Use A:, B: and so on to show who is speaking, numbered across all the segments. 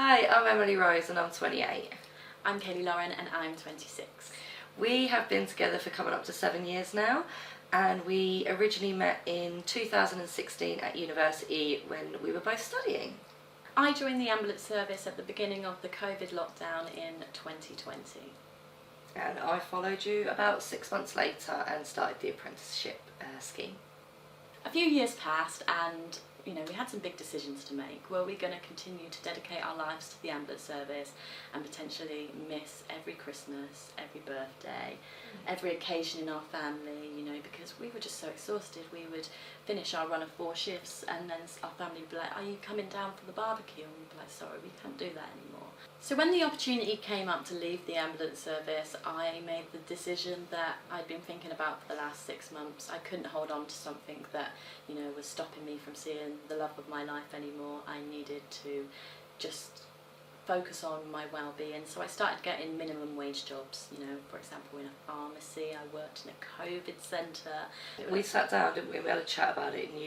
A: Hi, I'm Emily Rose and I'm 28.
B: I'm Kayley Lauren and I'm 26.
A: We have been together for coming up to 7 years now, and we originally met in 2016 at university when we were both studying.
B: I joined the ambulance service at the beginning of the COVID lockdown in 2020.
A: And I followed you about 6 months later and started the apprenticeship scheme.
B: A few years passed and we had some big decisions to make. Were we going to continue to dedicate our lives to the ambulance service and potentially miss every Christmas, every birthday, every occasion in our family, because we were just so exhausted. We would finish our run of 4 shifts and then our family would be like, are you coming down for the barbecue? And we'd be like, sorry, we can't do that anymore. So when the opportunity came up to leave the ambulance service, I made the decision that I'd been thinking about for the last 6 months. I couldn't hold on to something that, was stopping me from seeing the love of my life anymore. I needed to just focus on my well-being. So I started getting minimum wage jobs, for example in a pharmacy. I worked in a COVID centre.
A: We sat down, didn't we? We had a chat about it, and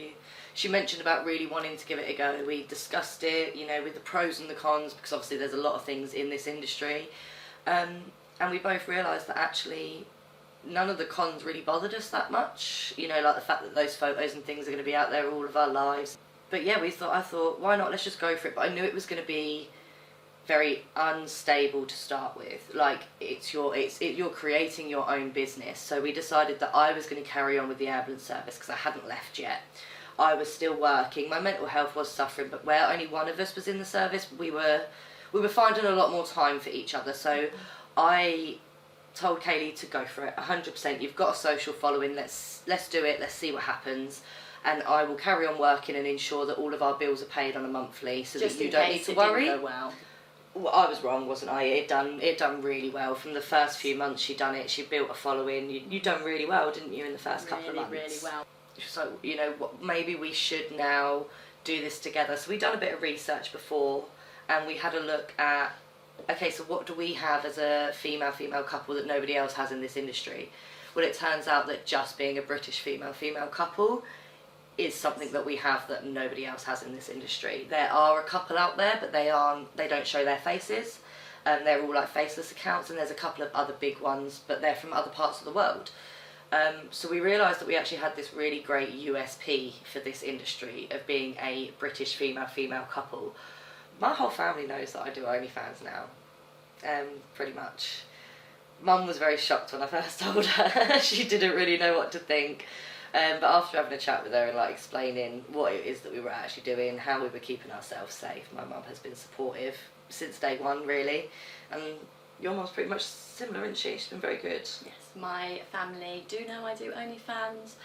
A: she mentioned about really wanting to give it a go. We discussed it, with the pros and the cons, because obviously there's a lot of things in this industry, and we both realised that actually none of the cons really bothered us that much, like the fact that those photos and things are going to be out there all of our lives. But yeah, I thought, why not, let's just go for it. But I knew it was going to be very unstable to start with. Like, you're creating your own business. So we decided that I was going to carry on with the ambulance service because I hadn't left yet. I was still working. My mental health was suffering, but where only one of us was in the service, we were finding a lot more time for each other. So I told Kayley to go for it 100%. You've got a social following. Let's do it. Let's see what happens. And I will carry on working and ensure that all of our bills are paid on a monthly, so that you don't need to worry.
B: Didn't go well.
A: Well, I was wrong, wasn't I? It done really well. From the first few months she done it, she built a following. You done really well, didn't you, in the first couple of months?
B: Really well.
A: So, maybe we should now do this together. So we'd done a bit of research before, and we had a look at, okay, so what do we have as a female-female couple that nobody else has in this industry? Well, it turns out that just being a British female-female couple is something that we have that nobody else has in this industry. There are a couple out there, but they don't show their faces. They're all like faceless accounts, and there's a couple of other big ones, but they're from other parts of the world. So we realised that we actually had this really great USP for this industry of being a British female-female couple. My whole family knows that I do OnlyFans now, pretty much. Mum was very shocked when I first told her. She didn't really know what to think. But after having a chat with her and explaining what it is that we were actually doing, how we were keeping ourselves safe, my mum has been supportive since day one, really. And your mum's pretty much similar, isn't she? She's been very good.
B: Yes, my family do know I do OnlyFans,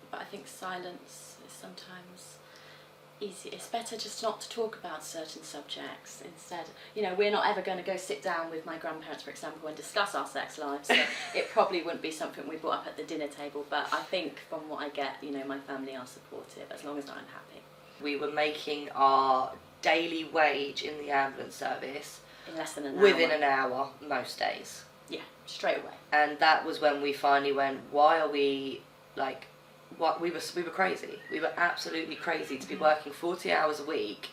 B: but I think silence is sometimes easy. It's better just not to talk about certain subjects. Instead, we're not ever going to go sit down with my grandparents, for example, and discuss our sex lives. So it probably wouldn't be something we brought up at the dinner table. But I think from what I get, my family are supportive as long as I'm happy.
A: We were making our daily wage in the ambulance service
B: in less than an hour.
A: Within an hour, most days.
B: Yeah, straight away.
A: And that was when we finally went, why are we we were crazy. We were absolutely crazy to be working 40 hours a week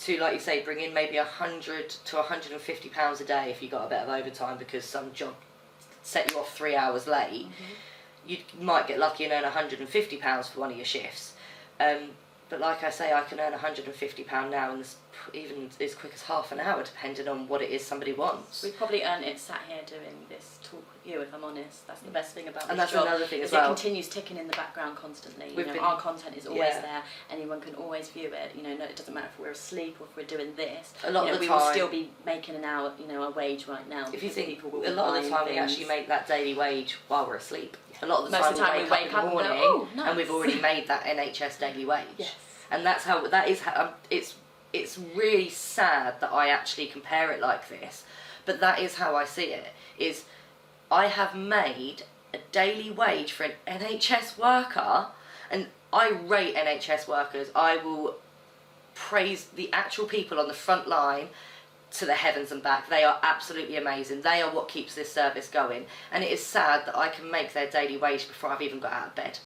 A: to, like you say, bring in maybe 100 to 150 pounds a day if you got a bit of overtime because some job set you off 3 hours late. You might get lucky and earn 150 pounds for one of your shifts. But like I say, I can earn 150 pound now, and even as quick as half an hour, depending on what it is somebody wants.
B: We probably earn it sat here doing this talk with you, if I'm honest. That's the best thing about this
A: and that's
B: job,
A: another thing as well.
B: It continues ticking in the background constantly. Our content is always there. Anyone can always view it. It doesn't matter if we're asleep or if we're doing this.
A: A lot of the
B: we
A: time,
B: will still be making an hour, a wage right now.
A: If you think,
B: people will
A: a lot of the time
B: things.
A: We actually make that daily wage while we're asleep. A lot of the
B: Most
A: time we wake up in the morning
B: and, go, oh, nice.
A: And we've already made that NHS daily wage.
B: Yes.
A: And that's how it's really sad that I actually compare it like this, but that is how I see it. Is I have made a daily wage for an NHS worker, and I rate NHS workers. I will praise the actual people on the front line to the heavens and back. They are absolutely amazing. They are what keeps this service going, and it is sad that I can make their daily wage before I've even got out of bed.